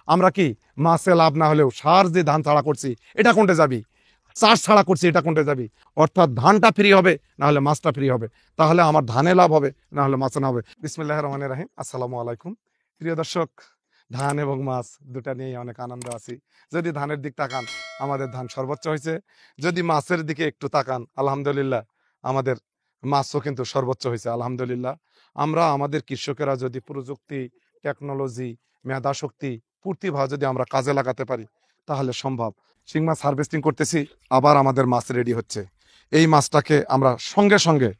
আমরা কি মাছে লাভ না হলেও সার যে ধান ছাড়া করছি এটা কোনটা যাবি, চাষ ছাড়া করছি এটা কোনটা যাবি। অর্থাৎ ধানটা ফ্রি হবে, না হলে মাছটা ফ্রি হবে। তাহলে আমার ধানে লাভ হবে, না হলে মাছে না হবে। বিসমিল্লাহির রহমানির রহিম। আসসালামু আলাইকুম প্রিয় দর্শক। ধান এবং মাছ দুটা নিয়ে অনেক আনন্দ আছি। যদি ধানের দিক তাকান, আমাদের ধান সর্বোচ্চ হয়েছে। যদি মাছের দিকে একটু তাকান, আলহামদুলিল্লাহ আমাদের মাছও কিন্তু সর্বোচ্চ হয়েছে আলহামদুলিল্লাহ। আমরা আমাদের কৃষকেরা যদি প্রযুক্তি, টেকনোলজি, মেধা শক্তি পূর্তিভাবে যদি আমরা কাজে লাগাতে পারি তাহলে সম্ভব। শিং মাছ হারভেস্টিং করতেছি, আবার আমাদের মাছ রেডি হচ্ছে। এই মাছটাকে আমরা সঙ্গে সঙ্গে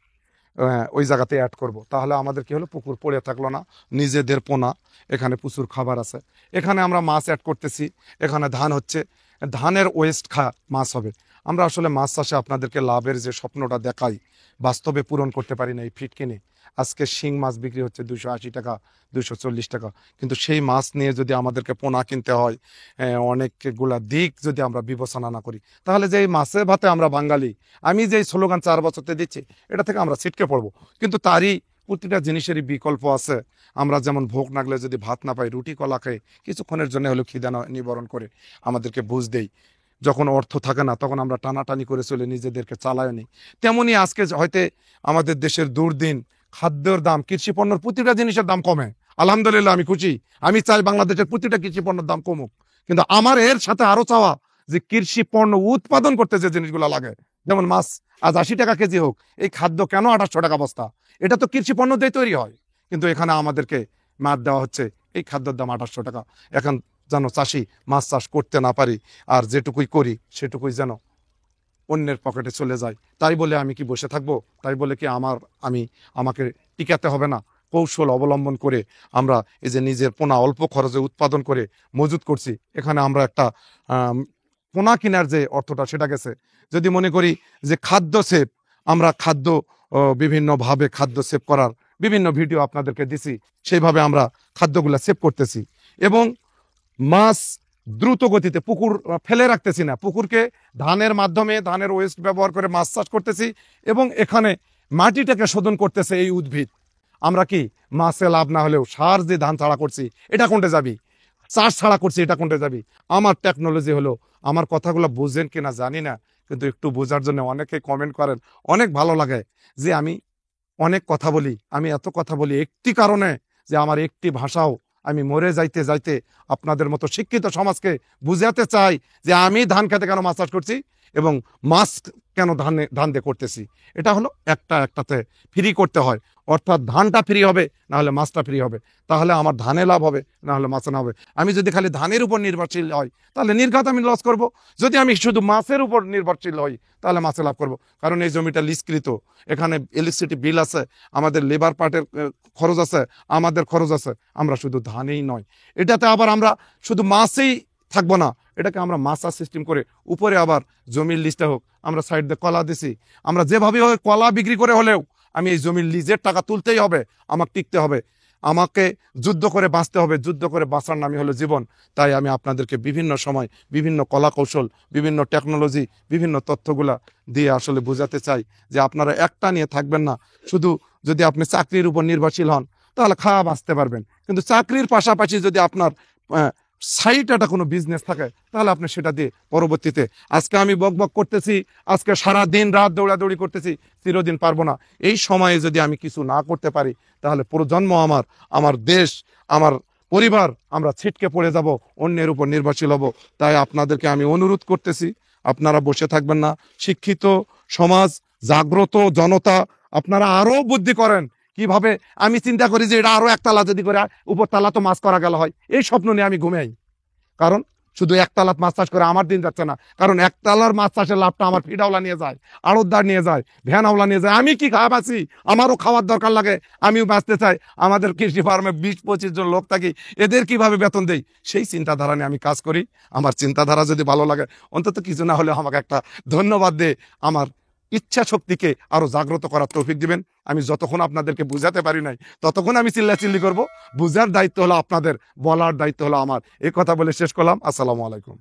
ওই জায়গাতে অ্যাড করব। তাহলে আমাদের কি হলো, পুকুর পড়ে থাকলো না, নিজেদের পোনা, এখানে প্রচুর খাবার আছে। এখানে আমরা মাছ অ্যাড করতেছি, এখানে ধান হচ্ছে, ধানের ওয়েস্ট মাছ হবে। আমরা আসলে মাছ চাষে আপনাদেরকে লাভের যে স্বপ্নটা দেখাই, বাস্তবে পূরণ করতে পারি না। এই ফিট কিনে আজকে শিং মাছ বিক্রি হচ্ছে 280 টাকা, 240 টাকা। কিন্তু সেই মাছ নিয়ে যদি আমাদেরকে পোনা কিনতে হয়, অনেকগুলা দিক যদি আমরা বিবেচনা না করি, তাহলে যে এই মাছে ভাতে আমরা বাঙালি, আমি যে স্লোগান 4 বছরতে দিচ্ছি, এটা থেকে আমরা ছিটকে পড়বো। কিন্তু তারই প্রতিটা জিনিসেরই বিকল্প আছে। আমরা যেমন ভোগ নাগলে যদি ভাত না পাই, রুটি কলা খেয়ে কিছুক্ষণের জন্য হলেও খিদা নিবারণ করে আমাদেরকে বুঝ দেই। যখন অর্থ থাকে না, তখন আমরা টানাটানি করে চলে নিজেদেরকে চালায় নিই। তেমনি আজকে হয়তো আমাদের দেশের দুর্দিন, খাদ্যের দাম, কৃষি পণ্যের প্রতিটা জিনিসের দাম কমে, আলহামদুলিল্লাহ আমি খুশি। আমি চাই বাংলাদেশের প্রতিটা কৃষি পণ্যের দাম কমুক। কিন্তু আমার এর সাথে আরো চাওয়া যে কৃষি পণ্য উৎপাদন করতে যে জিনিসগুলো লাগে, যেমন মাছ আজ 80 টাকা কেজি হোক, এই খাদ্য কেন 2800 টাকা বস্তা? এটা তো কৃষি পণ্য দিয়ে তৈরি হয়, কিন্তু এখানে আমাদেরকে মাছ দেওয়া হচ্ছে, এই খাদ্যের দাম 2800 টাকা। এখন যেন চাষি মাছ চাষ করতে না পারি, আর যেটুকুই করি সেটুকুই যেন অন্যের পকেটে চলে যায়। তাই বলে আমি কি বসে থাকবো? তাই বলে কি আমাকে টিকাতে হবে না? কৌশল অবলম্বন করে আমরা এই যে নিজের পোনা অল্প খরচে উৎপাদন করে মজুত করছি। এখানে আমরা একটা পোনা কেনার যে অর্থটা সেটা গেছে। যদি মনে করি যে খাদ্য সেভ, আমরা খাদ্য বিভিন্নভাবে খাদ্য সেভ করার বিভিন্ন ভিডিও আপনাদেরকে দিছি, সেইভাবে আমরা খাদ্যগুলা সেভ করতেছি। এবং মাছ দ্রুত গতিতে পুকুর ফেলে রাখতেছি না, পুকুরকে ধানের মাধ্যমে, ধানের ওয়েস্ট ব্যবহার করে মাছ চাষ করতেছি। এবং এখানে মাটিটাকে শোধন করতেছে এই উদ্ভিদ। আমরা কি মাছে লাভ না হলেও সার যে ধান ছাড়া করছি এটা কোনটা যাবি, চাষ ছাড়া করছি এটা কোনটা যাবি। আমার টেকনোলজি হলো, আমার কথাগুলো বুঝেন কিনা জানি না, কিন্তু একটু বোঝার জন্য অনেকে কমেন্ট করেন, অনেক ভালো লাগে যে আমি অনেক কথা বলি। আমি এত কথা বলি একটি কারণে, যে আমার একটি ভাষাও আমি মরে যাইতে যাইতে আপনাদের মতো শিক্ষিত সমাজকে বুঝাতে চাই যে আমি ধান খেতে কেন মাছ চাষ করছি এবং মাছ কেন ধান দিয়ে করতেছি। এটা হলো একটাতে ফ্রি করতে হয়। অর্থাৎ ধানটা ফ্রি হবে, না হলে মাছটা ফ্রি হবে। তাহলে আমার ধানে লাভ হবে, না হলে মাছে না হবে। আমি যদি খালি ধানের উপর নির্ভরশীল হয়, তাহলে নির্ঘাত আমি লস করব। যদি আমি শুধু মাছের উপর নির্ভরশীল হই, তাহলে মাছে লাভ করব। কারণ এই জমিটা লিজকৃত, এখানে ইলেকট্রিসিটি বিল আছে, আমাদের লেবার পার্টের খরচ আছে, আমাদের খরচ আছে। আমরা শুধু ধানেই নয়, এটাতে আবার আমরা শুধু মাছেই থাকবো না, এটাকে আমরা মাছা সিস্টেম করে উপরে আবার জমির লিজটা হোক, আমরা সাইড দিয়ে কলা দিছি। আমরা যেভাবে হোক কলা বিক্রি করে হলেও আমি এই জমির লিজের টাকা তুলতেই হবে, আমাকে টিকতে হবে, আমাকে যুদ্ধ করে বাঁচতে হবে। যুদ্ধ করে বাঁচার নামই হলো জীবন। তাই আমি আপনাদেরকে বিভিন্ন সময় বিভিন্ন কলা কৌশল, বিভিন্ন টেকনোলজি, বিভিন্ন তথ্যগুলা দিয়ে আসলে বোঝাতে চাই যে আপনারা একটা নিয়ে থাকবেন না। শুধু যদি আপনি চাকরির উপর নির্ভরশীল হন, তাহলে খাওয়া বাঁচতে পারবেন। কিন্তু চাকরির পাশাপাশি যদি আপনার সাইড একটা কোনো বিজনেস থাকে, তাহলে আপনি সেটা দিয়ে পরবর্তীতে, আজকে আমি বক করতেছি, আজকে সারা দিন রাত দৌড়াদৌড়ি করতেছি, চিরদিন পারবো না। এই সময়ে যদি আমি কিছু না করতে পারি, তাহলে প্রজন্ম আমার দেশ, আমার পরিবার, আমরা ছিটকে পড়ে যাব, অন্যের উপর নির্ভরশীল হব। তাই আপনাদেরকে আমি অনুরোধ করতেছি, আপনারা বসে থাকবেন না। শিক্ষিত সমাজ, জাগ্রত জনতা, আপনারা আরো বুদ্ধি করেন কিভাবে। আমি চিন্তা করি যে এটা আরো একতলা যদি করে, উপর তালা তো মাছ করা গেল হয়, এই স্বপ্ন নিয়ে আমি ঘুমাই। কারণ শুধু একতলাত মাছ চাষ করে আমার দিন যাচ্ছে না। কারণ একতলার মাছ চাষের লাভটা আমার ফিডাওলা নিয়ে যায়, আড়তদার নিয়ে যায়, ভ্যানওয়ালা নিয়ে যায়। আমি কি খাওয়া বাঁচি, আমারও খাওয়ার দরকার লাগে, আমিও বাঁচতে চাই। আমাদের কৃষি ফার্মে 20-25 জন লোক থাকি, এদের কিভাবে বেতন দেই, সেই চিন্তাধারা নিয়ে আমি কাজ করি। আমার চিন্তাধারা যদি ভালো লাগে, অন্তত কিছু না হলেও আমাকে একটা ধন্যবাদ দিয়ে আমার ইচ্ছা শক্তিকে আরো জাগ্রত করার তৌফিক দিবেন। আমি যতক্ষণ আপনাদেরকে বুঝাতে পারি নাই, ততক্ষণ আমি চিল্লাচিল্লি করব। বুঝার দায়িত্ব হলো আপনাদের, বলার দায়িত্ব হলো আমার। এই কথা বলে শেষ করলাম। আসসালামু আলাইকুম।